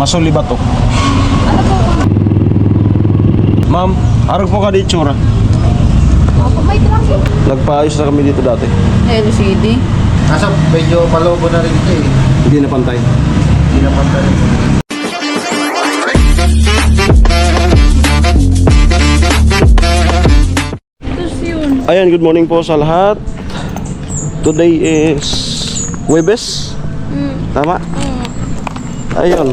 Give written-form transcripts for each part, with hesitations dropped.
Masuli ba to? Ano po? Ma'am, arag po ka di itsura. Opo, may lang po. Nagpaayos na kami dito dati. LCD. Nasa medyo malobo na rin ito eh. Hindi na pantay. Hindi na pantay. Tapos yun. Ayan, good morning po sa lahat. Today is Huwebes. Tama? Ayun.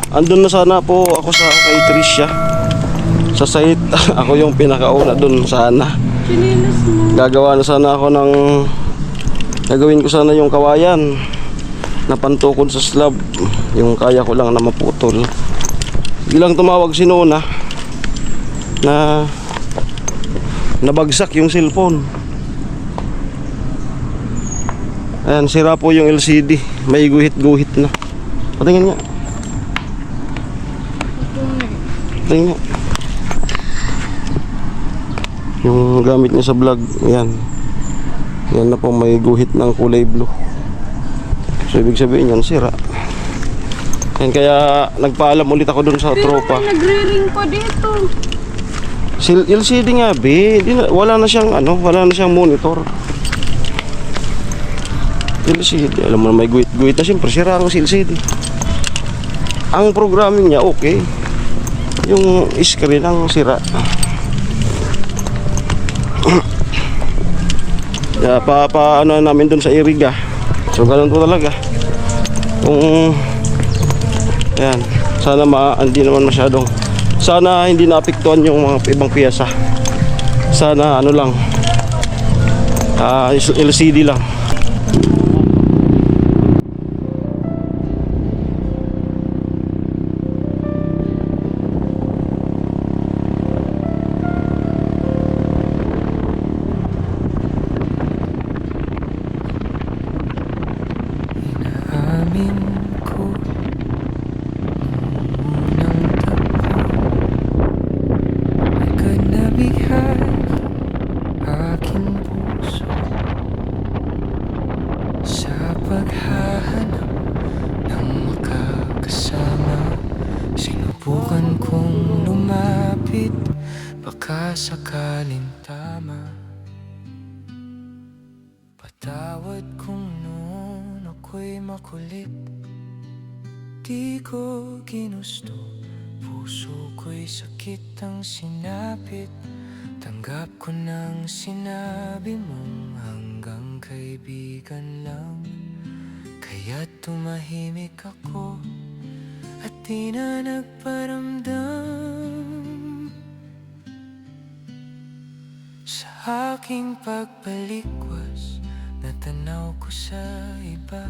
Andun na sana po ako sa kay Tricia. Sa site, ako yung pinakauna dun sana. Chinilas mo. Gagawa na sana ako ng gagawin ko sana yung kawayan na pantukod sa slab, yung kaya ko lang na maputol. Biglang tumawag si Nona na nabagsak yung cellphone. Ayan, sira po yung LCD, may guhit-guhit na. Patingin nga. Patingin nga. Yung gamit niya sa vlog, ayan. Yan na po, may guhit ng kulay blue. So ibig sabihin yan, sira. Yan, kaya nagpaalam ulit ako dun sa tropa. Pero nagre-ring pa dito. LCD nga be, wala na siyang wala na siyang monitor. LCD, alam mo na may guhit-guhit na, siyempre sira ang LCD. Ang programming niya okay, yung screen ang sira. Kaya ano namin dun sa Iriga. So ganun po talaga. Kung ayan, sana hindi naman masyadong, sana hindi naapektuhan yung mga ibang piyesa. Sana lang, LCD lang. Amin ko unang tagpo ay kanabihan aking puso sa paghahanap ng makakasama. Sinubukan kong lumapit, baka sakaling tama. Patawad kung noon ako'y makulit, di ko ginusto. Puso ko'y sakit ang sinapit. Tanggap ko nang sinabi mong hanggang kaibigan lang. Kaya't tumahimik ako at di na nagparamdam. Sa aking pagbalikwas, natanaw ko sa iba,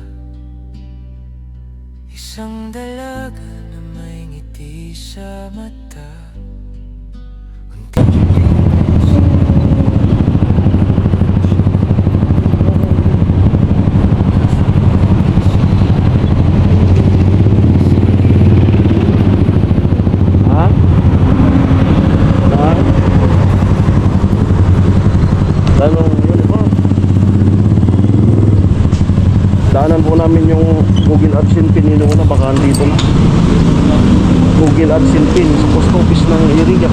isang dalaga na may ngiti sa mata. Daanan po namin yung Google AdSense pin nila na, baka andito na. Google AdSense pin sa post office ng Iriga.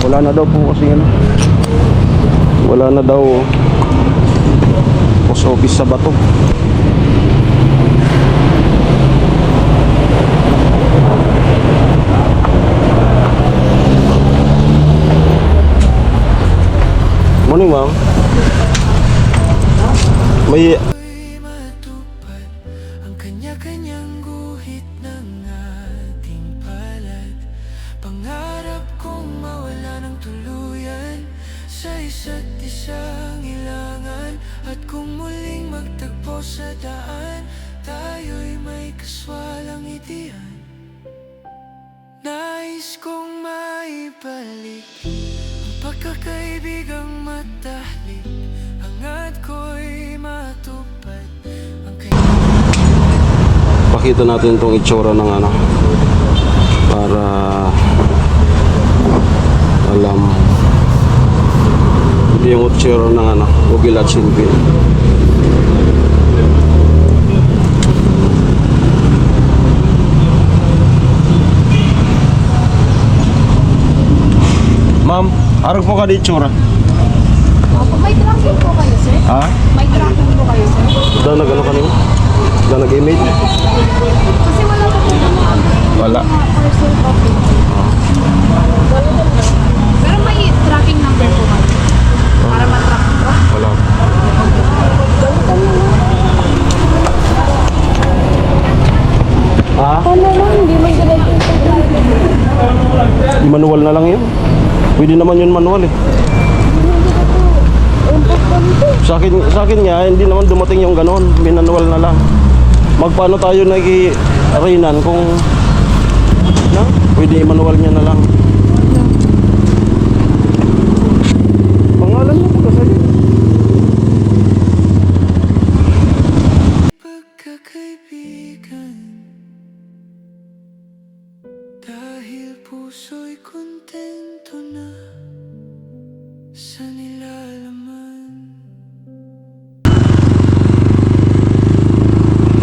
Wala na daw po kasi wala na daw post office sa Bato. Morning, ma'am. May matupad ang kanya-kanyang guhit ng ating palad. Pangarap kong mawala ng tuluyan sa isa't isang ilangan. At kung muling magtagpo sa daan, tayo'y may kaswalang itian. Nais kong maibalik ang pagkakaibigang matahlik. Hangat ko'y matupad ang pakita natin itong itsura ng para alam. Ito yung itsura ng Google AdSense pin. Arog po ka di tsura. Opo, may tracking po kayo, sir? Ha? May tracking po kayo, sir? Daw nag-ano ka nimo? Daw nag-email? Kasi wala po po ng mga Wala. parcel copy. Pero may tracking number po kayo. Para matrack po. Wala. Ha? Ano lang, hindi man ganito Di manual na lang yun. Pwede naman yun manual eh. Sa akin nga, hindi naman dumating yung ganon. Minanual na lang. Magpaano tayo nag-arinan kung na? Pwede i-manual niya na lang. Pangalan mo po sa'yo. Pagkakaibigan, dahil puso'y kontento na sa nilalaman.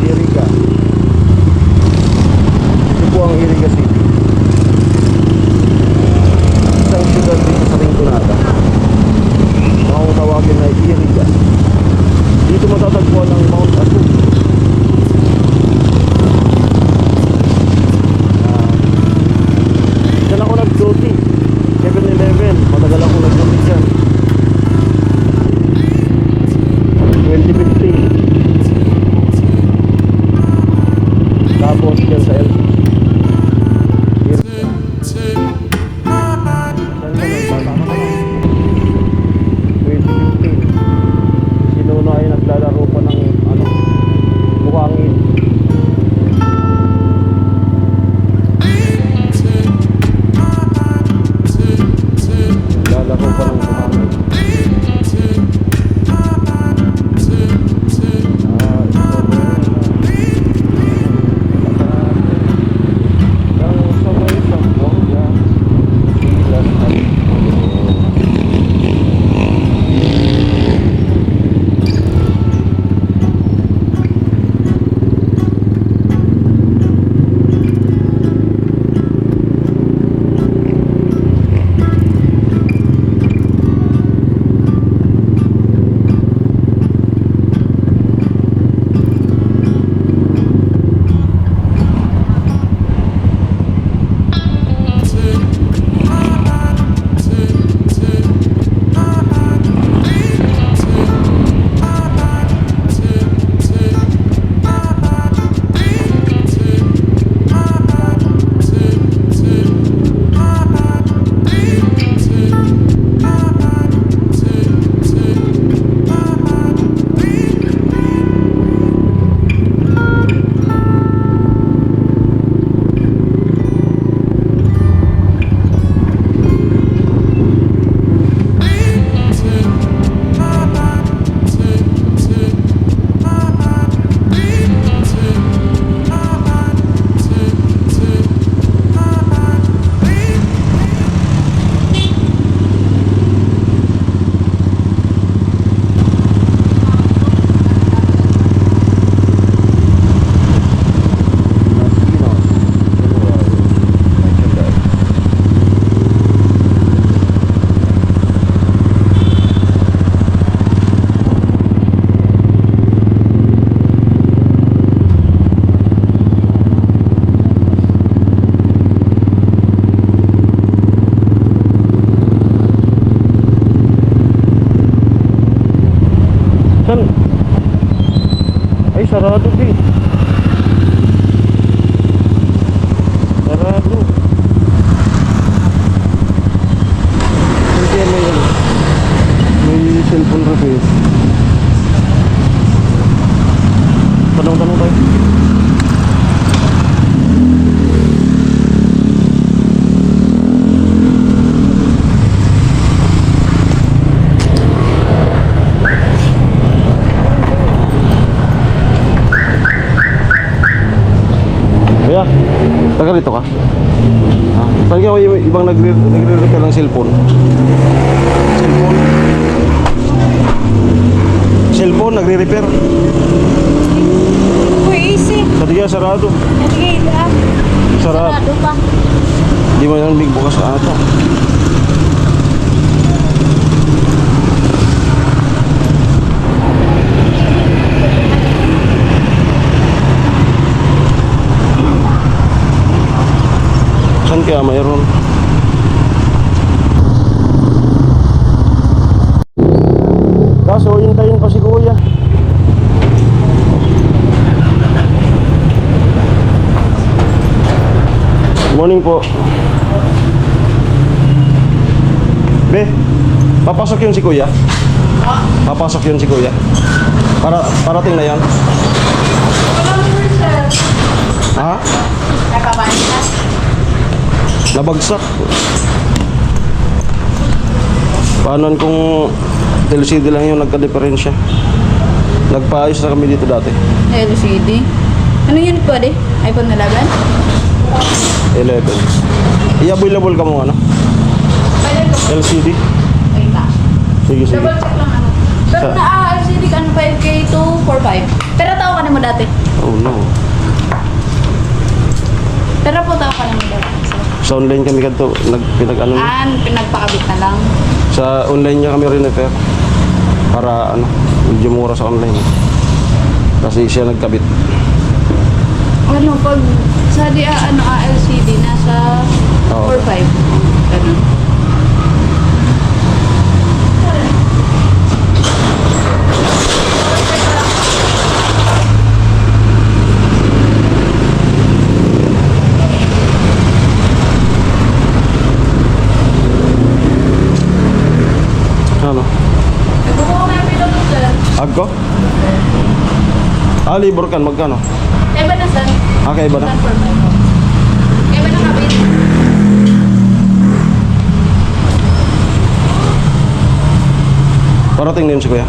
Iriga. Ito po ang Iriga City. Isang syudad dito sa Rinconada. Ang tawagin na Iriga. Dito matatagpuan ang Mount Asu. Diyan ako nag-duty. 7-Eleven. Matagal ako nag-duty dyan. 2015. Tapos dyan sa LC. Sinuno ay naglalaro pa ng ano, buhangin. Naglalaro pa ng buhangin. Ay, sarado din. Sarado. Hindi may cellphone repair. Tanong-tanong tayo. Kuya, taga rito ka? Talaga ako yung ibang nagre-repair ng cellphone. Cellphone? Cellphone, nagre-repair. Uy, easy. Tadiya, sarado. Sige, Sarado. pa. Di mo yan big bukas ka ata. kaya mayroon. Kaso hintayin pa si kuya. Morning po. Be, papasok yun si kuya? Papasok yun si kuya? Parating na yan? Ha? Nabagsak. Paano kung LCD lang yung nagka-diferensya? Nagpaayos na kami dito dati. LCD. Ano yun po, de? iPhone 11? 11. I-available ka mo ano? LCD? Wait na. Sige, sige. Double check lang ano. Pero Sa- na LCD ka ano 5K to 45. Pero tao ka na mo dati. Oh no. Pero po tao ka na mo dati. Sa online kami kanto, pinag-ano. Pinagpakabit na lang. Sa online niya kami rin-refer. Para ano, medyo mura sa online. Kasi siya nagkabit. Ano, pag sa LCD, nasa Oo. 4-5. Ganun. Ano? Nagkukuha ko na yung pilot mo, sir. Agko? Libor kan, magkano? Kaya ba na, sir? Okay ba na? Saan 4-5 po? Kaya ba nakabit? Parating din si kuya.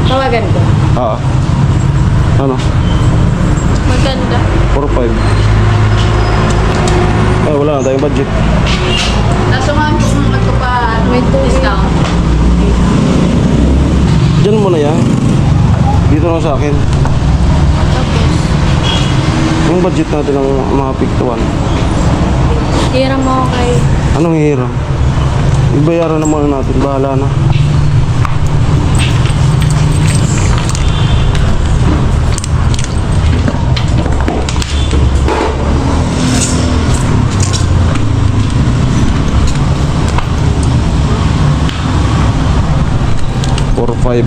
Tawagan ko. Oo. Ano? Maganda. 4-5. Wala na tayong budget. Nasumahan ko kung magpa-discount. Diyan mo na yan. Dito na sa akin. Yung budget natin ng mga piktuan. Hiram mo kay... Anong hiram? Ibayaran na muna natin. Bahala na. Or 5.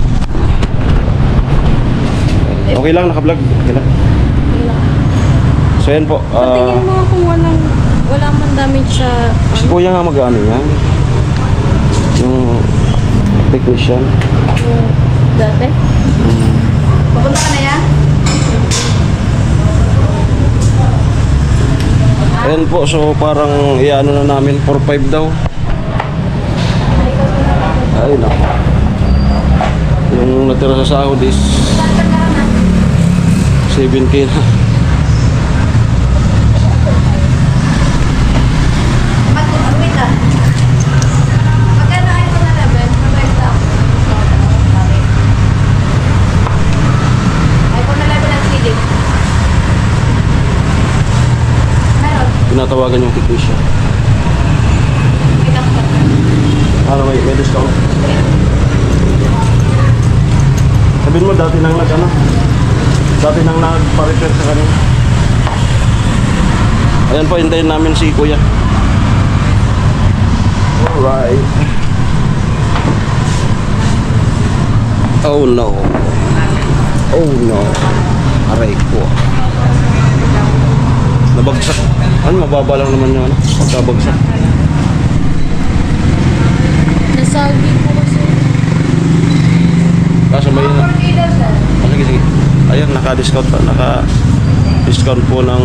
Okay lang, naka-vlog. Okay lang. So yan po. Tingin mo kung wala man damage sa... Si kuya nga mag-ano yan. Yung technician. Dati? Papunta ka na yan? Ayan po, so parang iano na namin 4-5 daw. Ay na. Yung natira sa sahod is 7K na. Wait ah. Magkano iPhone 11? Mabait sa ako. iPhone 11 ang CD. Meron. Tinatawagan yung technician. Wait ako sa Ano may discount? Sabihin mo dati nang dati nang nagpa-repair sa kanila. Ayan po, hintayin namin si kuya. Alright. Oh no. Oh no. Aray ko. Nabagsak. Ano, mababa lang naman yung ano, pagkabagsak. Nasagi po kasi. Kaso may... Daw, sir. Sige, sige. Ayan, naka-discount pa. Naka-discount po ng...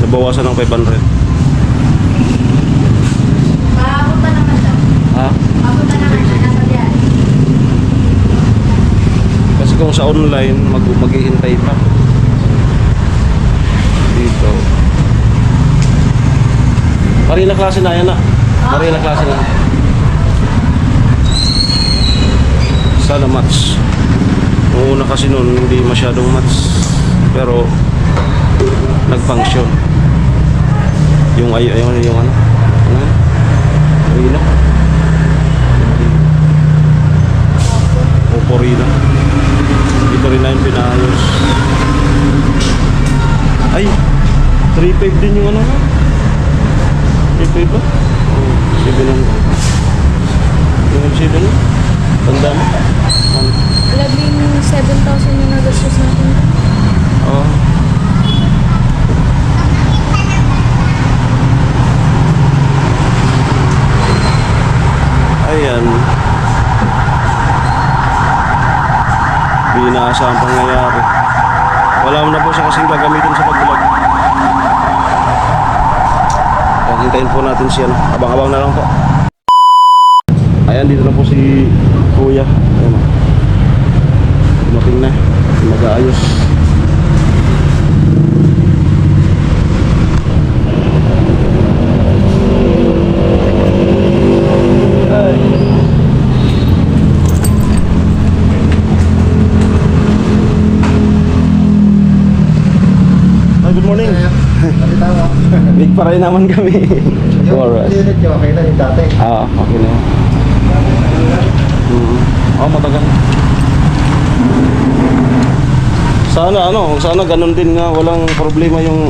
Nabawasan ng 500. Mapunta naman siya. Ha? Mapunta naman siya. Nasa diyan. Kasi kung sa online, maghihintay pa. Dito. Marina klase na yan na. Marina klase na. Sana match. Noong una kasi noon, hindi masyadong match. Pero, nag-function. Yung ano? Ano yan? Marina. Oporina. Dito rin na yung pinayos. Ay, 3.5 din yung ano. Ito ito? Oh, 700. Yung LCD no? Tanda mo? Ano? 7,000 yung nagastos natin. Oh. Ayan. Hindi inaasahang pangyayari. Wala mo na po siya kasing gagamitin sa pag-vlog. Kaya hintayin po natin siya. Abang-abang na lang po. Ayan, dito na po si Kuya. Ayan o. Dumating na. Mag-aayos. Hi, good morning. Kapitawa. Big pa rin naman kami. Yung Alright. unit nyo, okay na yung dati. Okay na yan. Matagal. Sana ganun din nga, walang problema yung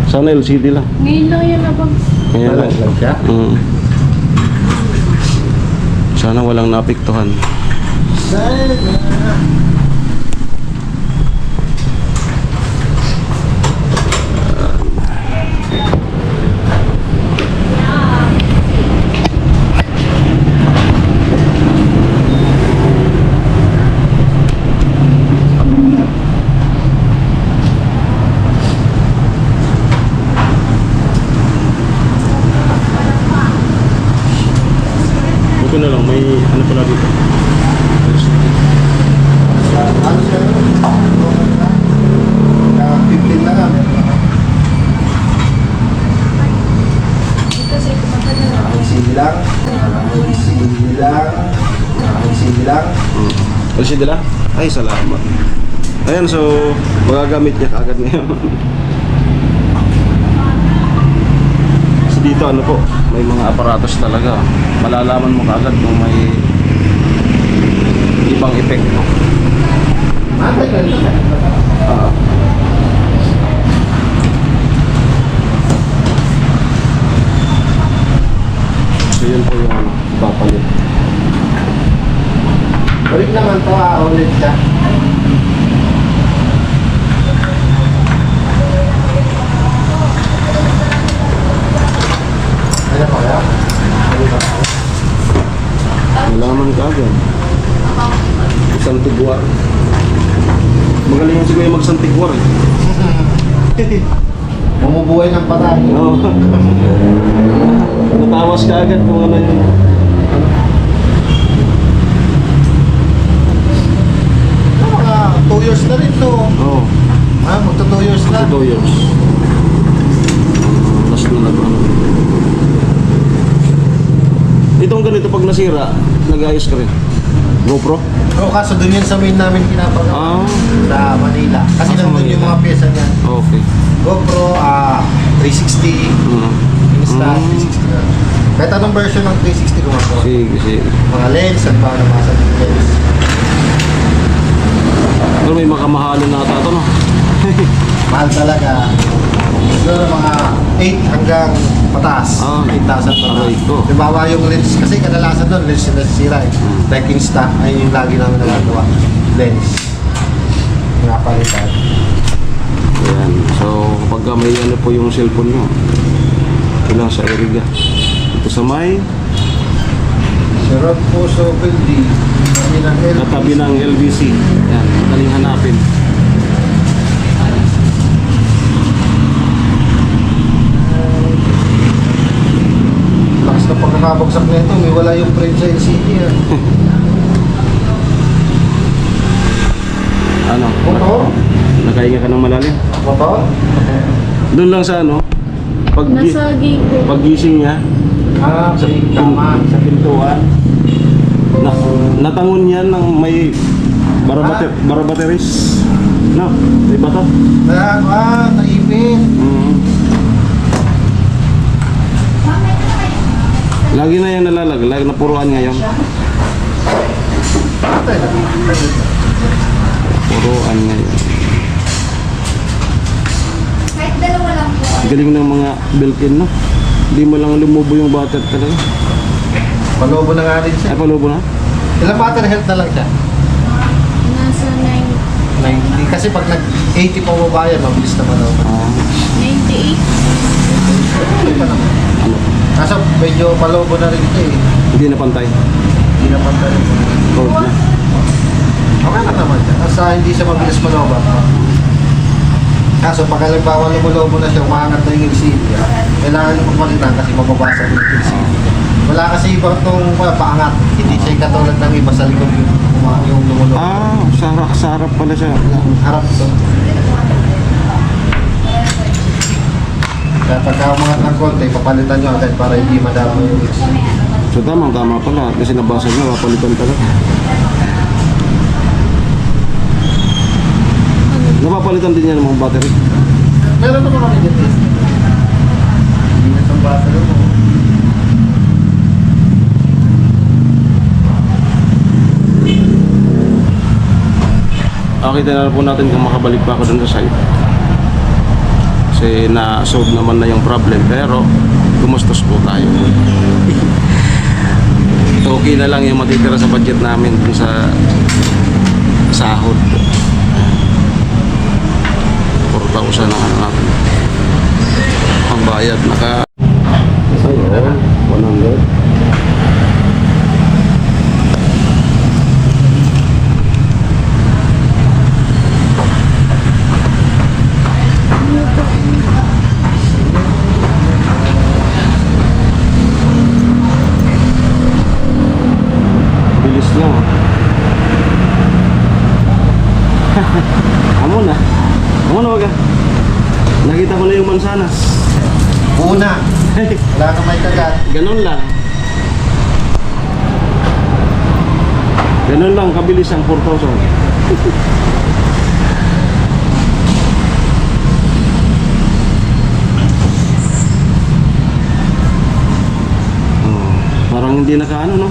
sana LCD lang. Ngayon lang yan abang. Ngayon lang. Lang siya. Sana walang naapektuhan. Ito na lang, may ano pala dito. Ano siya? 15 na lang. Kasi kumakain na lang. CD lang. CD lang. CD lang. LCD lang? Ay, salamat. Ayan, so magagamit niya kaagad ngayon. Kasi dito ano po, may mga aparatos talaga. Malalaman mo kaagad kung may ibang epekto. Mantay ka rin siya. So yun po yung ano, papalit. Balik naman to, ulit siya. Ano pa kaya? Malaman kaagad. Isang tigwar. Magaling yan si Kuya magsang tigwar eh. Bumubuhay ng patay. Oo. Natawas ka agad kung ano yun. Mga 2 years na rin to. Oo. Magto 2 years na. 2 years. Last na ano. Itong ganito pag nasira, nag-ayos ka rin. GoPro? Oo, kaso dun yun sa main namin pinapagawa. Sa Manila. Kasi Sa nandun yung Manila. mga pyesa niya. Okay. GoPro, 360, Insta, 360 na. Kahit anong version ng 360 gumagawa. Sige. Mga lens, at mga namasan yung lens. Pero may makamahalin na ata ito, no? Mahal talaga. Siguro mga 8 hanggang pataas. 8,000 pataas. aray ko. Dibawa yung lens. Kasi kadalasan doon, lens yung nasisira eh. Like Insta, ayun yung lagi namin nagagawa. Lens. Mga palitan. Ayan. So, kapag may ano po yung cellphone nyo, ito lang sa Eriga. Ito sa may Sirot Puso Building. Kami ng LBC. katabi ng LBC. Ayan, madaling hanapin. Lakas na pagkakabagsak na ito, may wala yung frame sa LCD. Ano? Motor? Nakahinga ka ng malalim? Motor? Doon lang sa ano? Nasa gate. Paggising niya, Okay, tama. sa pintuan. Natangon yan ng may barabateris. No? May bato? Naipit. Lagi na yan nalalaglag, napuruan ngayon. Puruan ngayon. Kahit dalawa lang po. Galing ng mga built-in, no? Hindi mo lang lumubo yung battery talaga. Palobo na nga rin siya. Ay, palubo na? Ilang battery health na lang siya? Nasa 90. Kasi pag nag-80 pa baba yan, mabilis naman ako. 98. Okay pa naman. Ano? Kaso medyo palobo na rin ito eh. Hindi na pantay. Hindi na pantay. Cold na. Okay lang naman siya. Kasi hindi siya mabilis malobat. Kaso pag halimbawa lumulobo na siya, umaangat na yung LCD. Kailangan yung magpalitan kasi mababasa yung LCD. Wala kasi ibang itong paangat. Hindi siya katulad ng iba sa likod yung lumulobo. Ah, sarap pala siya. Harap ito. Kaya pagka umangat ng konti, papalitan nyo agad para hindi madama yung LCD. So tama pala. Kasi nabasa niya, papalitan talaga. Napapalitan din niya ng mga battery. Meron naman kami dito. Hindi na itong battery mo. Kita na po natin kung makabalik pa ako dun sa site. Kasi na-solve naman na yung problem. Pero, gumastos po tayo. Okay na lang yung matitira sa budget namin dun sa sahod. 4,000 ang ano natin. Ang bayad, ayun, 100. Bilis lang, oh. Amo na. Wag ka. Nakita ko na yung mansanas. Una. Wala na may kagat. Ganun lang. Ganun lang, kabilis ang 4,000. Oh, parang hindi nakaano, no?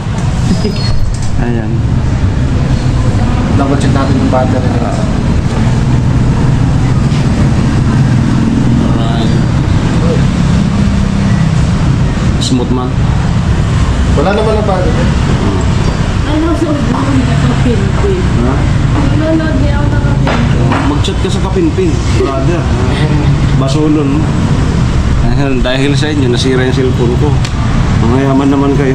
Ayan. Double check natin yung battery nila. Alright. Smooth man. Wala naman ang battery. Ano sa ulo ko nakapinpin? Ha? Nanonood niya ako nakapinpin. Mag-chat ka sa kapinpin, brother. Basolon. Dahil sa inyo, nasira yung cellphone ko. Mangayaman naman kayo,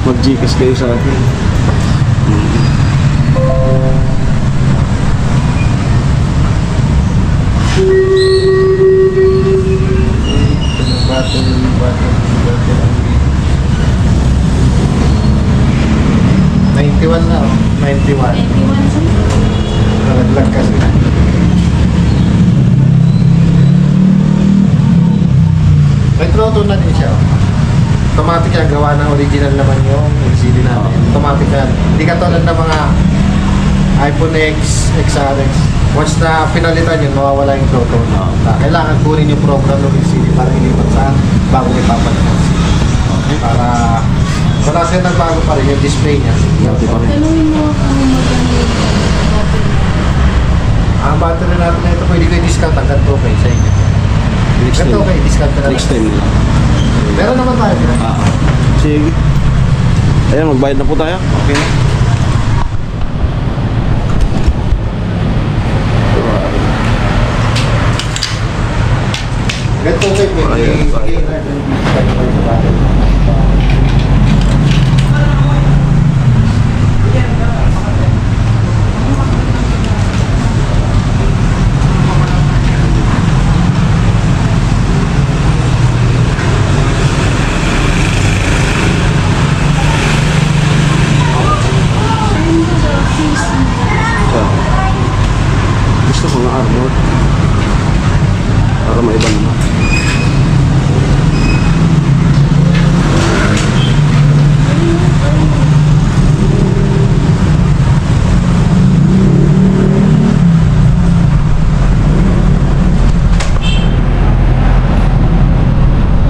mag-Gcash kayo sa akin. Battery. 91 na, oh. 91. 91 siya. Nalaglag kasi. May throttle na din siya, oh. Automatic yan, gawa ng original naman yung LCD natin. Automatic yan. Hindi katulad ng mga iPhone X, XRX. Once na pinalitan yun, mawawala yung throttle. Kailangan kunin yung program ng LCD para ilipat saan bago ipapalit. Para wala siya nagbago pa rin yung display niya. Tanungin mo kung maganda yung battery. Ang battery natin na ito, pwede ko i-discount hanggang 2K sa inyo. Next Hanggang 2K, time. discount ka na Next lang. time nila. Meron naman tayo. Sige. Ayan, magbayad na po tayo. Okay na. Hanggang 2K, pwede. Ayun, Sige, discount ka sa battery. Gusto ko nga armor. Para maiba naman.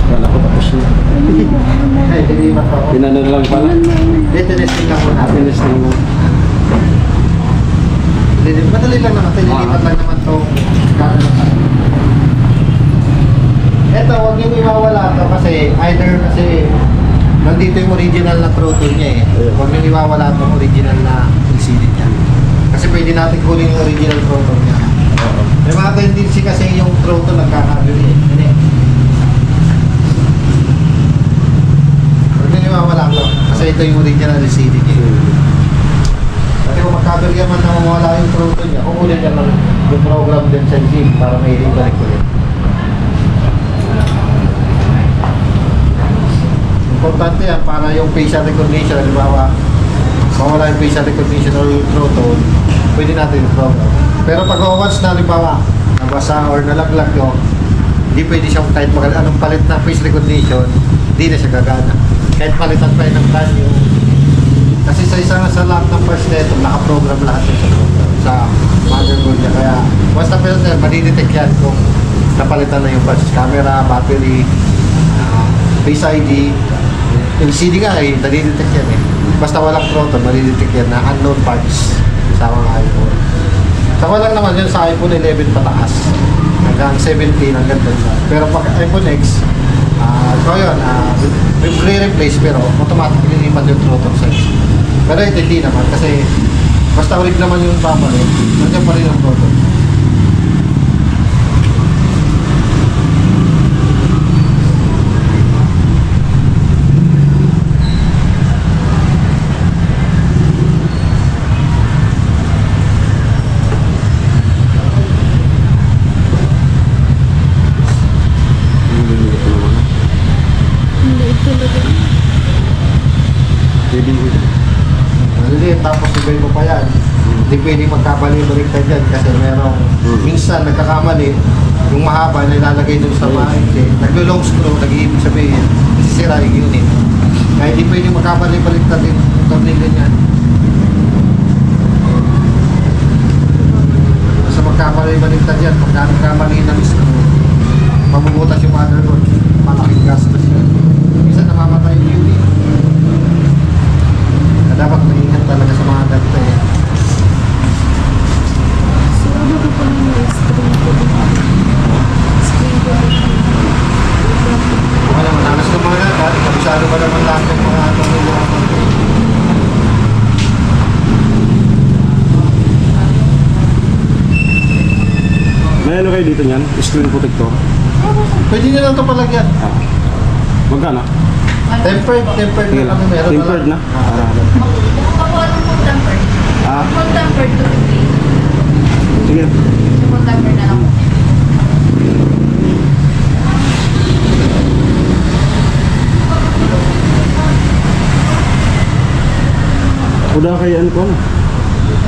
Kala ko tapos na. Ay, dilimat ako. Pinano lang pala. Dito, testing lang po natin. Finish na lang. Madali lang naman. Lilipat lang naman itong ito, huwag niyong iwawala ito kasi Either kasi nandito yung original na throttle niya eh. Huwag nang iwawala itong original na LCD niya. Kasi pwede natin kunin yung original throttle niya. May mga tendency kasi yung throttle nagkakabili eh. Hindi. Huwag nang iwawala ito. Kasi ito yung original LCD niya. Kasi kung magkabili man na mawala yung throttle niya, kukunin ka lang yung program din sa LCD para may ibalik ulit. Importante yan para yung facial recognition, halimbawa, mawala yung facial recognition or yung throttle, pwede natin yung program. Pero pag once na, halimbawa, nabasa or nalaglag yun, hindi pwede siyang kahit anong palit na face recognition, hindi na siya gagana. Kahit palitan pa yun ng plan yung... Kasi sa lahat ng parts na ito, nakaprogram lahat yun sa program, sa motherboard niya. Kaya, once na pwede, madidetect yan kung napalitan na yung parts, camera, battery, Face ID, LCD nga eh, nadidetect yan eh. Basta walang throttle, nadidetect yan na unknown parts sa mga iPhone. Saka lang naman yun sa iPhone 11 pataas. Hanggang 17, hanggang 10. Pero pag iPhone X, so yun, re-replace pero automatically lipat yung throttle size. Pero ito hindi naman kasi basta ulit naman yung papalit, nandiyan pa rin yung throttle. Maliliit, tapos ibay mo pa yan. Hindi pwede magkabali-baliktad yan kasi merong minsan nagkakamali yung mahaba na ilalagay dun sa maikli. Naglo-long screw, nag-iibig sabihin nasisira yung unit. Kaya hindi pwede magkabali-baliktad yung tornilyo niyan. Basta magkabali-baliktad yan, pag nagkamali ng screw, mabubutas yung motherboard, malaking gastos yan. Minsan namamatay yung unit. Dapat maingat talaga sa mga ganito eh. So, ano ko pa yung screen ko? Screen ko. Wala, matalas ka mga yan. Kabisado ba naman lahat yung mga atong nila? May ano kayo dito niyan? Screen protector? Pwede nyo lang ito palagyan. Magkano? Tempered Sige na lang. kami meron. Tempered na? Pakuha ng full tempered. Ah, Full tempered to 50. sige. Full tempered na lang po. Kuda kayo ano ko?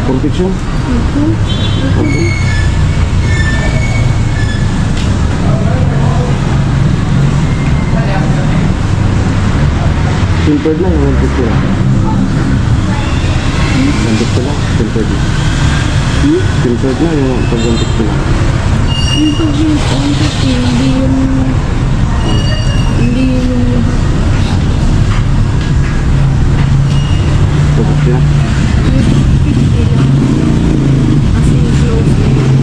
Protection? Okay. Tempered na yung 150 lang. 150 lang. Tempered na. Tempered na yung 150 lang. Yung pag yung quantity, hindi yun lahat. 150 na. 50 lang. Kasi close na yun.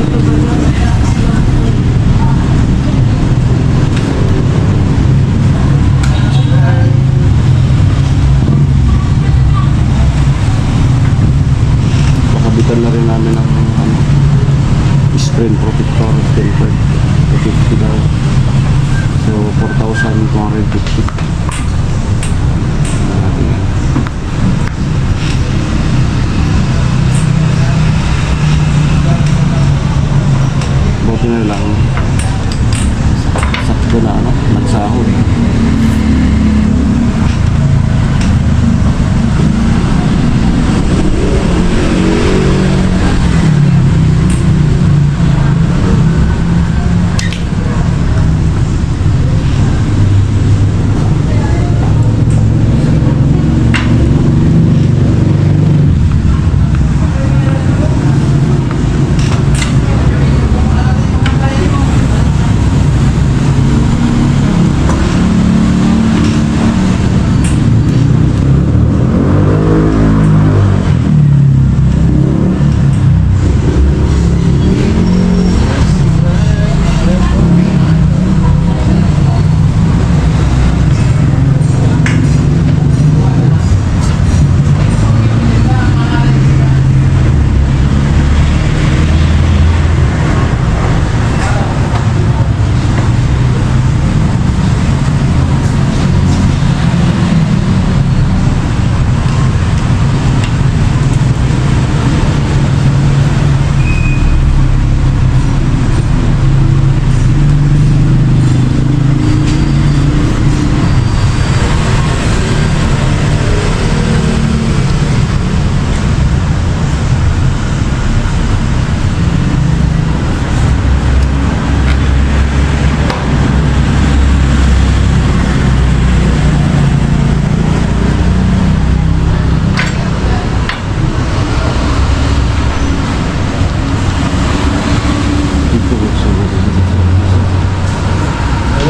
Ito ba lang? Pakabitan na rin namin ng ano, screen protector tempered. 50 daw. So 4,250. Buti na lang sakto na ano, nagsahod.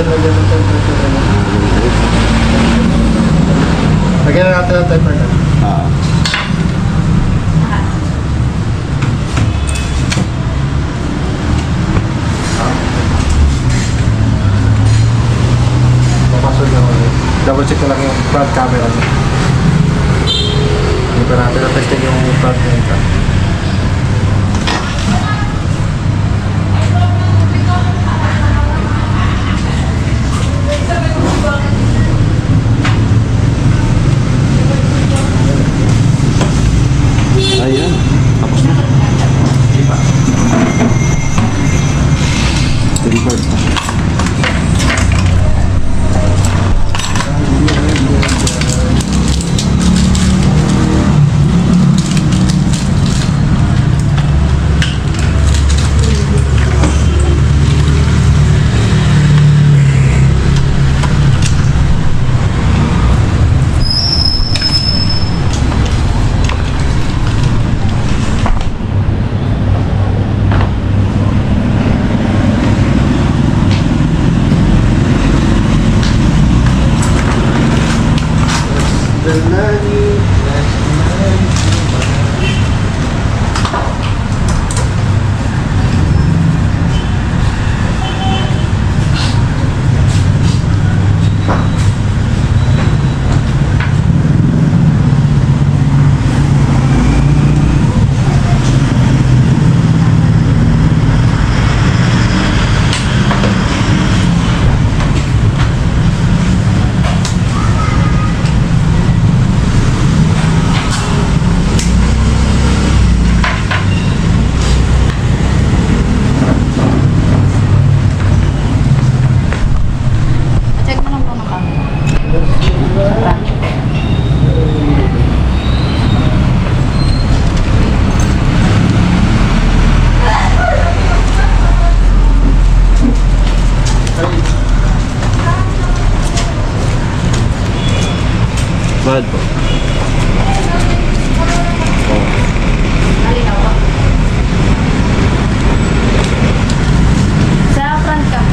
lagyan ng temperature. Lagyan na natin ng temperature. Ah. Papasok na ulit. Double check ko lang yung front camera niya. Hindi pa natin na-testing yung front camera. Ayan. Tapos na. Delivered. Check mo lang po ng camera. Bad po. Malinaw po. Sa front cam.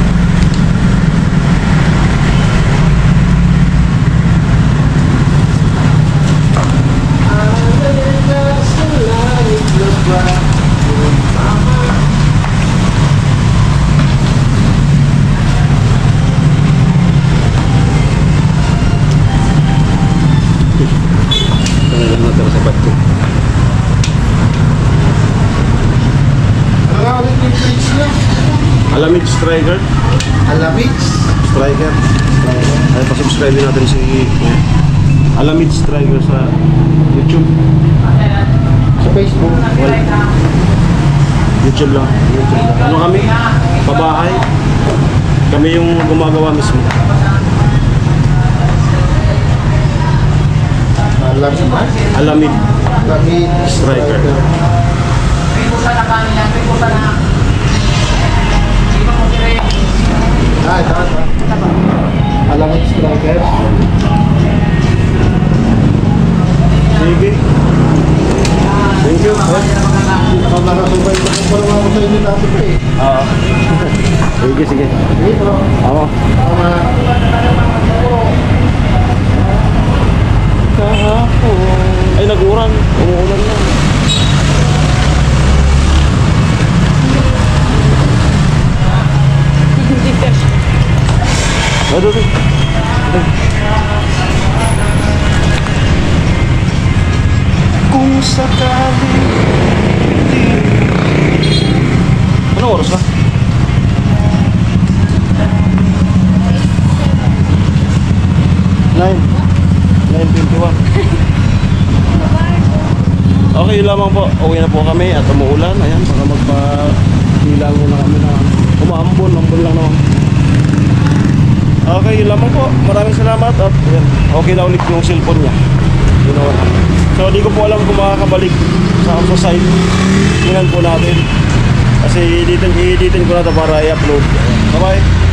Talagang natira sa bato. Ano nga ulit yung page niya? Alamid Striker. Alamix. Striker. Ay, pasubscribe natin si Alamid Striker sa YouTube. Sa Facebook. YouTube lang. Ano kami? Pabahay. Kami yung gumagawa mismo. Alamix. Alamid Alamix. Striker. Ah, tama. Alamix Striker. Sige. Thank you. Ako nakasubay ko pa naman ako sa inyo dati pa eh. Oo. Sige, sige. Dito. Ako. Tama. Ay, nag-uran. Umuulan na. Aduh, aduh. Kung sakali ano oras na? 9:21. Okay, yun lamang po. Uwi na po kami at umuulan. Ayan, baka magpa-hilang muna kami na umaambon. Ambon lang naman. Okay, yun lamang po. Maraming salamat at ayan, okay na ulit yung cellphone niya. Yun naman. So, di ko po alam kung makakabalik sa site. Tingnan po natin. Kasi editin ko na ito para i-upload. Bye-bye.